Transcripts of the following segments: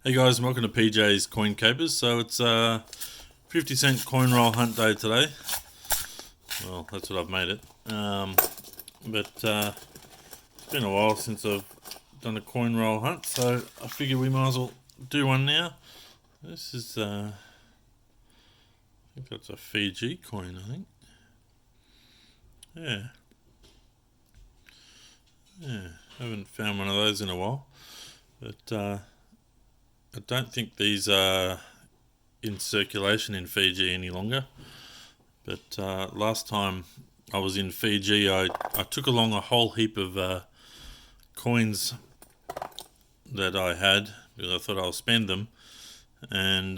Hey guys, welcome to PJ's Coin Capers. So it's 50-cent coin roll hunt day today. Well, that's what I've made it. But it's been a while since I've done a coin roll hunt, so I figured we might as well do one now. This is, I think that's a Fiji coin, I think. Yeah, haven't found one of those in a while. But I don't think these are in circulation in Fiji any longer. But last time I was in Fiji, I took along a whole heap of coins that I had because I thought I'll spend them, and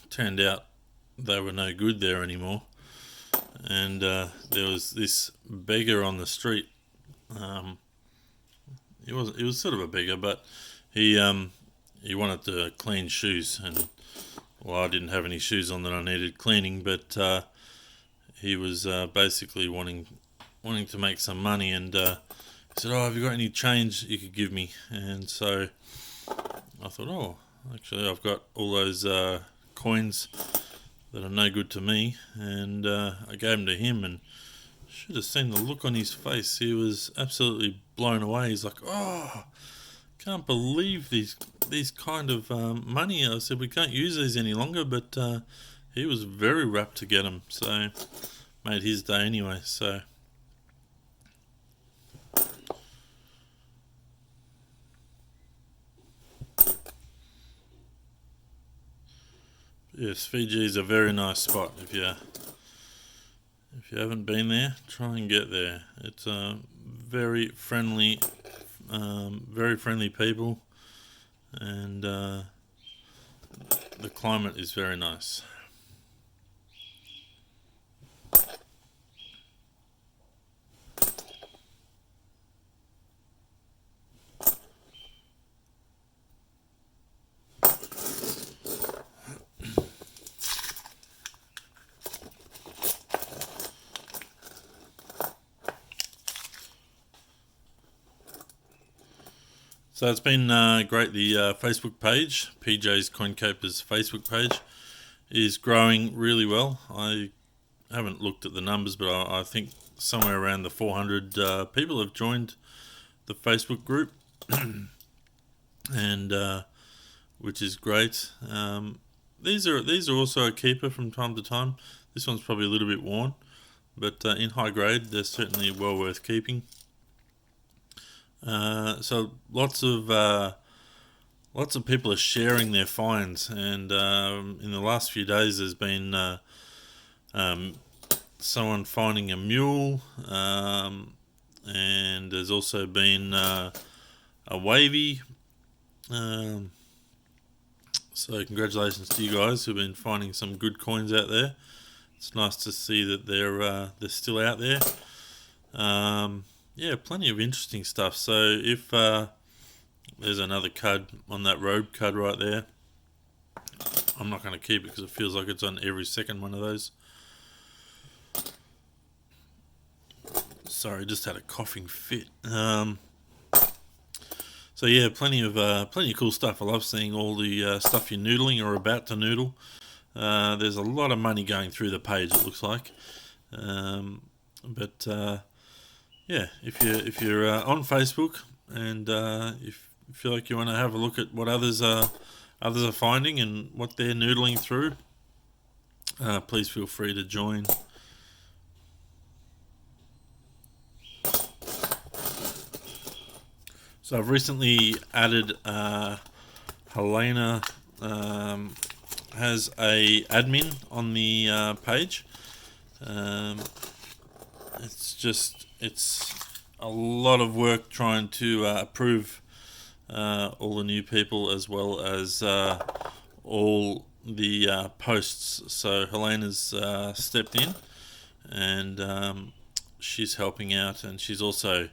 turned out they were no good there anymore. And there was this beggar on the street. He was sort of a beggar, but he wanted to clean shoes, and well, I didn't have any shoes on that I needed cleaning, but he was basically wanting to make some money, and he said, "Oh, have you got any change you could give me?" And so I thought, "Oh, actually, I've got all those coins that are no good to me," and I gave them to him, and should have seen the look on his face. He was absolutely blown away. He's like, "Oh, can't believe these kind of money." I said, "We can't use these any longer," but he was very rapt to get them, so made his day anyway. So yes, Fiji is a very nice spot. If you haven't been there, try and get there. It's very friendly people, and the climate is very nice. So it's been great. The Facebook page, PJ's Coin Capers Facebook page, is growing really well. I haven't looked at the numbers, but I think somewhere around the 400 people have joined the Facebook group, and which is great. These are also a keeper from time to time. This one's probably a little bit worn, but in high grade, they're certainly well worth keeping. So lots of people are sharing their finds, and in the last few days, there's been someone finding a mule, and there's also been a wavy. So congratulations to you guys who've been finding some good coins out there. It's nice to see that they're still out there. Yeah, plenty of interesting stuff. So if there's another cud on that road cud right there, I'm not going to keep it because it feels like it's on every second one of those. Sorry, just had a coughing fit. So yeah, plenty of cool stuff. I love seeing all the stuff you're noodling or about to noodle. There's a lot of money going through the page, it looks like. But yeah, if you're on Facebook, and if you feel like you want to have a look at what others are finding and what they're noodling through, please feel free to join. So I've recently added Helena has a admin on the page. It's a lot of work trying to approve all the new people, as well as all the posts. So Helena's stepped in, and she's helping out, and she's also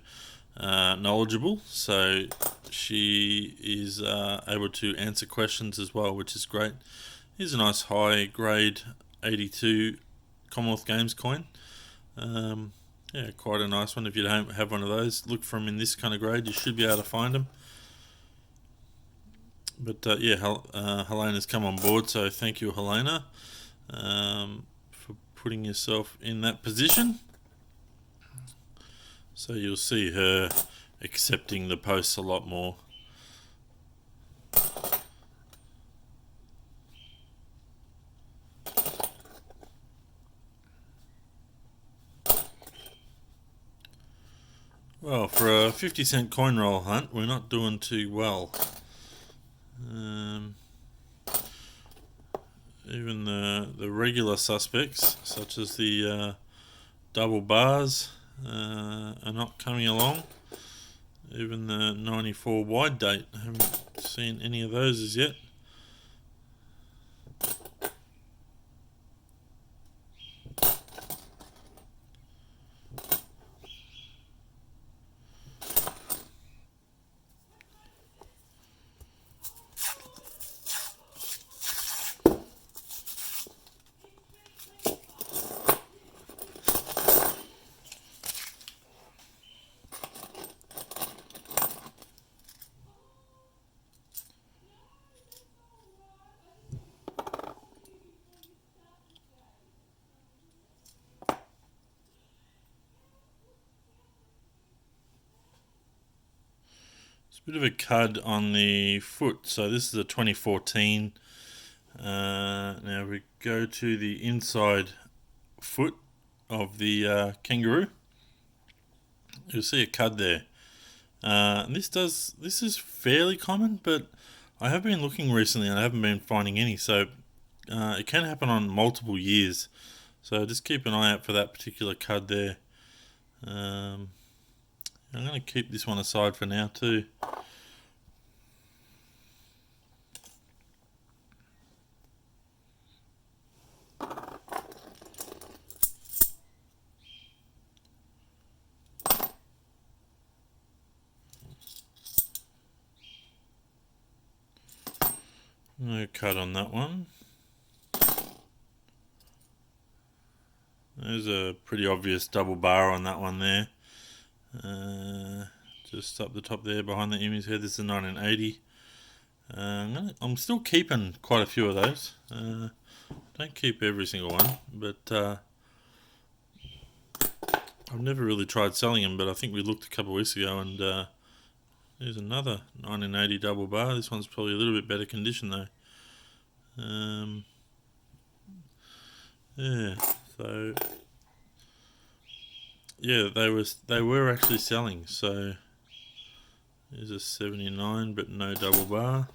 knowledgeable, so she is able to answer questions as well, which is great. Here's a nice high grade 82 Commonwealth Games coin. Yeah, quite a nice one. If you don't have one of those, look for them in this kind of grade. You should be able to find them. But yeah, Helena's come on board, so thank you, Helena, for putting yourself in that position. So you'll see her accepting the posts a lot more. Well, for a 50-cent coin roll hunt, we're not doing too well. Even the regular suspects, such as the double bars, are not coming along. Even the 94 wide date, I haven't seen any of those as yet. It's a bit of a cud on the foot. So this is a 2014. Now we go to the inside foot of the Kangaroo. You'll see a cud there. This is fairly common, but I have been looking recently and I haven't been finding any. So it can happen on multiple years. So just keep an eye out for that particular cud there. I'm going to keep this one aside for now too. No cut on that one. There's a pretty obvious double bar on that one there. Just up the top there behind the image head. This is a 1980. I'm still keeping quite a few of those. Don't keep every single one, but I've never really tried selling them. But I think we looked a couple of weeks ago, and there's another 1980 double bar. This one's probably a little bit better condition though. Yeah, so yeah, they were actually selling. So there's a 79, but no double bar.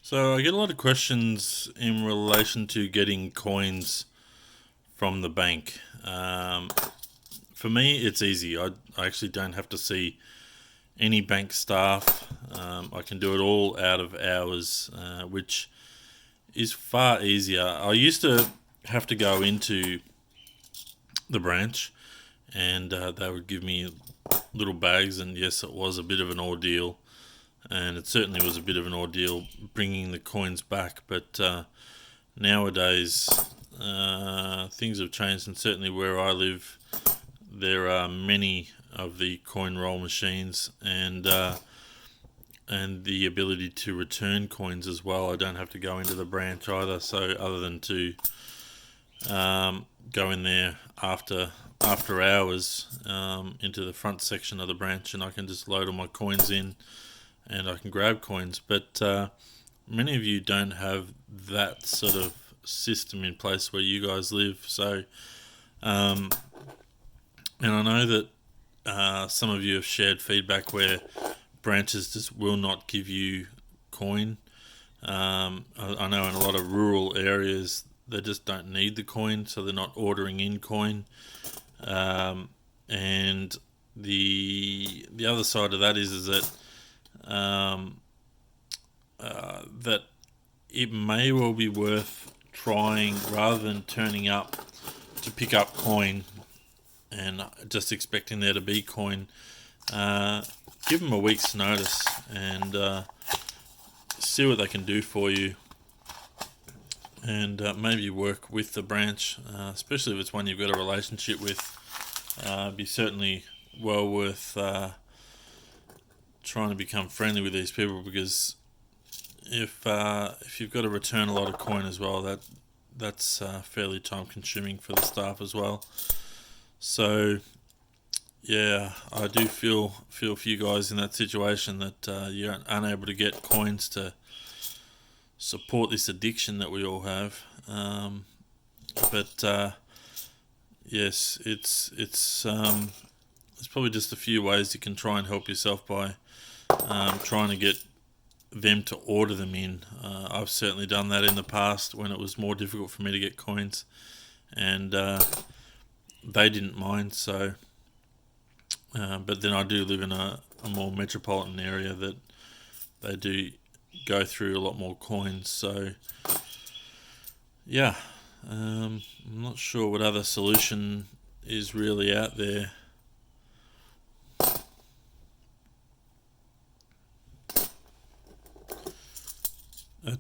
So I get a lot of questions in relation to getting coins from the bank. For me, it's easy. I actually don't have to see any bank staff. I can do it all out of hours, which is far easier. I used to have to go into the branch and they would give me little bags, and yes, it was a bit of an ordeal. And it certainly was a bit of an ordeal bringing the coins back. But nowadays, things have changed, and certainly where I live, there are many of the coin roll machines, and the ability to return coins as well. I don't have to go into the branch either. So other than to go in there after hours into the front section of the branch, and I can just load all my coins in. And I can grab coins, but many of you don't have that sort of system in place where you guys live. So, and I know that some of you have shared feedback where branches just will not give you coin. I know in a lot of rural areas they just don't need the coin, so they're not ordering in coin. And the other side of that is that that it may well be worth trying, rather than turning up to pick up coin and just expecting there to be coin. Give them a week's notice and see what they can do for you, and maybe work with the branch, especially if it's one you've got a relationship with. Be certainly well worth trying to become friendly with these people, because if you've got to return a lot of coin as well, that's fairly time consuming for the staff as well. So yeah, I do feel for you guys in that situation, that you're unable to get coins to support this addiction that we all have. But yes, it's probably just a few ways you can try and help yourself by trying to get them to order them in. I've certainly done that in the past when it was more difficult for me to get coins, and they didn't mind. So, but then I do live in a more metropolitan area that they do go through a lot more coins. So yeah, I'm not sure what other solution is really out there.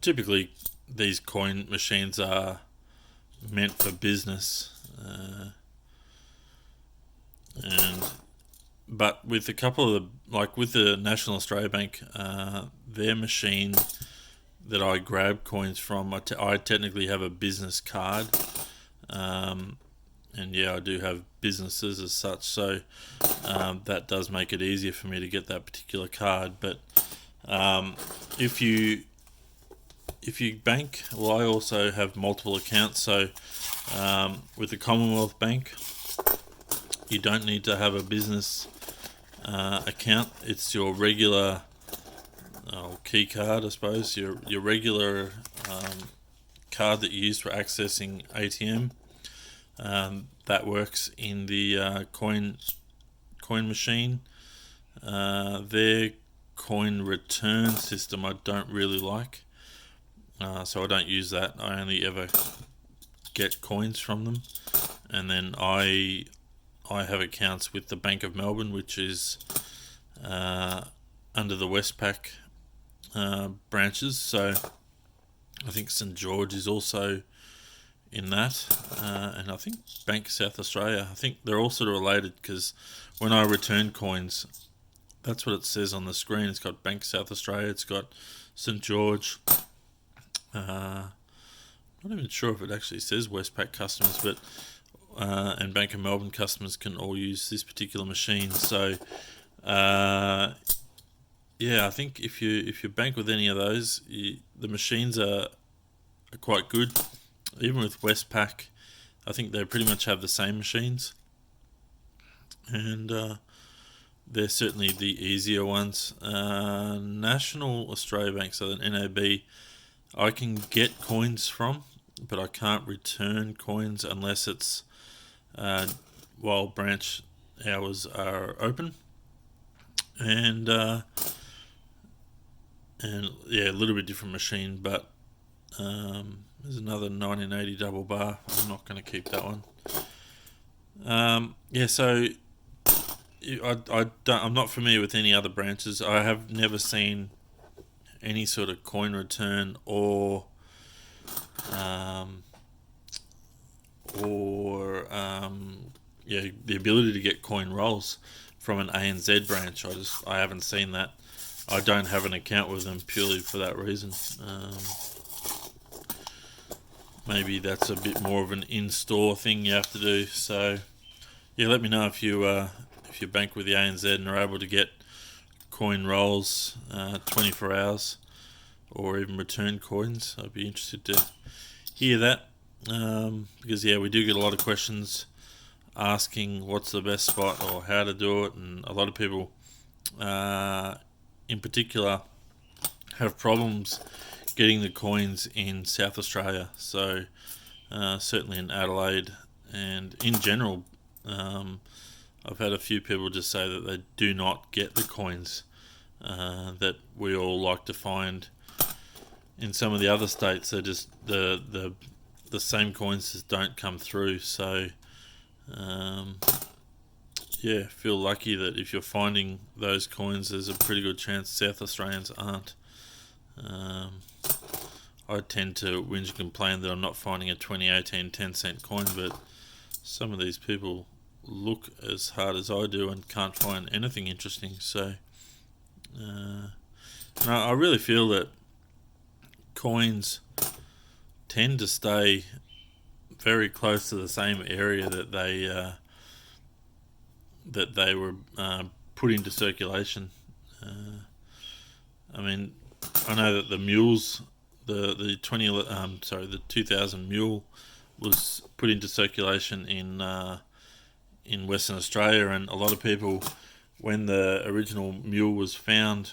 Typically, these coin machines are meant for business, but with a couple of like with the National Australia Bank, their machine that I grab coins from, I technically have a business card, and yeah, I do have businesses as such, so that does make it easier for me to get that particular card. But if you bank, well, I also have multiple accounts. So with the Commonwealth Bank, you don't need to have a business account. It's your regular key card, I suppose, your regular card that you use for accessing ATM. That works in the coin machine. Their coin return system I don't really like. So I don't use that. I only ever get coins from them, and then I have accounts with the Bank of Melbourne, which is under the Westpac branches. So I think St George is also in that, and I think Bank South Australia. I think they're all sort of related, because when I return coins, that's what it says on the screen. It's got Bank South Australia, it's got St George. I'm not even sure if it actually says Westpac customers, but and Bank of Melbourne customers can all use this particular machine. So yeah, I think if you bank with any of those, the machines are quite good. Even with Westpac, I think they pretty much have the same machines, and they're certainly the easier ones. National Australia Bank, so the NAB, I can get coins from, but I can't return coins unless it's while branch hours are open. And yeah, a little bit different machine, but there's another 1980 double bar. I'm not going to keep that one. Yeah, so I'm not familiar with any other branches. I have never seen any sort of coin return or the ability to get coin rolls from an ANZ branch. I haven't seen that. I don't have an account with them purely for that reason. Maybe that's a bit more of an in-store thing you have to do. So yeah, let me know if you bank with the ANZ and are able to get coin rolls 24 hours or even return coins. I'd be interested to hear that, because yeah, we do get a lot of questions asking what's the best spot or how to do it, and a lot of people in particular have problems getting the coins in South Australia. So certainly in Adelaide and in general, I've had a few people just say that they do not get the coins that we all like to find in some of the other states. They're just the same coins just don't come through. So yeah, feel lucky that if you're finding those coins, there's a pretty good chance South Australians aren't. I tend to whinge and complain that I'm not finding a 2018 10-cent coin, but some of these people look as hard as I do and can't find anything interesting. So no, I really feel that coins tend to stay very close to the same area that they were put into circulation. I mean, I know that the mules, the 2000 mule was put into circulation in Western Australia, and a lot of people, when the original mule was found,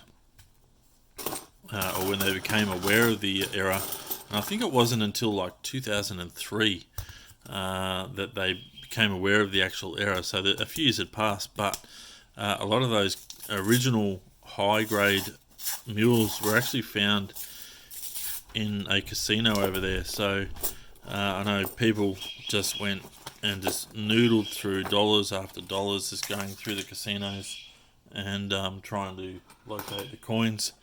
or when they became aware of the error, and I think it wasn't until like 2003 that they became aware of the actual error. So that a few years had passed, but a lot of those original high-grade mules were actually found in a casino over there. So I know people just went and just noodled through dollars after dollars, just going through the casinos and trying to locate the coins.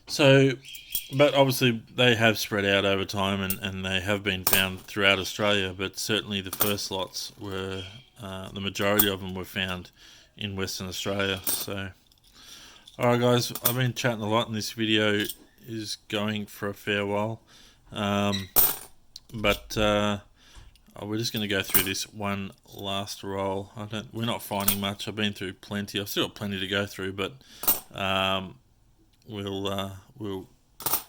So, but obviously they have spread out over time, and they have been found throughout Australia, but certainly the first lots were, the majority of them were found in Western Australia. So, alright guys, I've been chatting a lot, and this video is going for a fair while. But we're just going to go through this one last roll. We're not finding much. I've been through plenty. I've still got plenty to go through, but we'll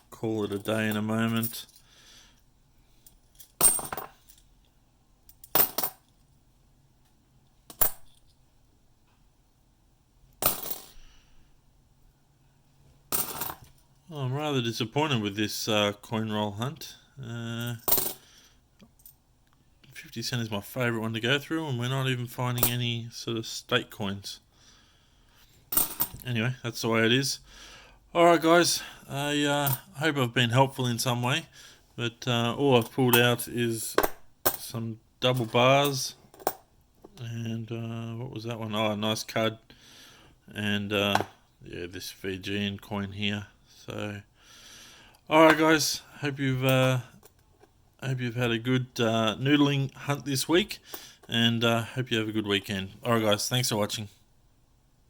call it a day in a moment. I'm rather disappointed with this coin roll hunt. 50 cent is my favourite one to go through, and we're not even finding any sort of state coins. Anyway, that's the way it is. Alright guys, I hope I've been helpful in some way, but all I've pulled out is some double bars, and what was that one? Oh, a nice card, and yeah, this Fijian coin here. So, alright guys, hope you've had a good noodling hunt this week, and hope you have a good weekend. Alright guys, thanks for watching.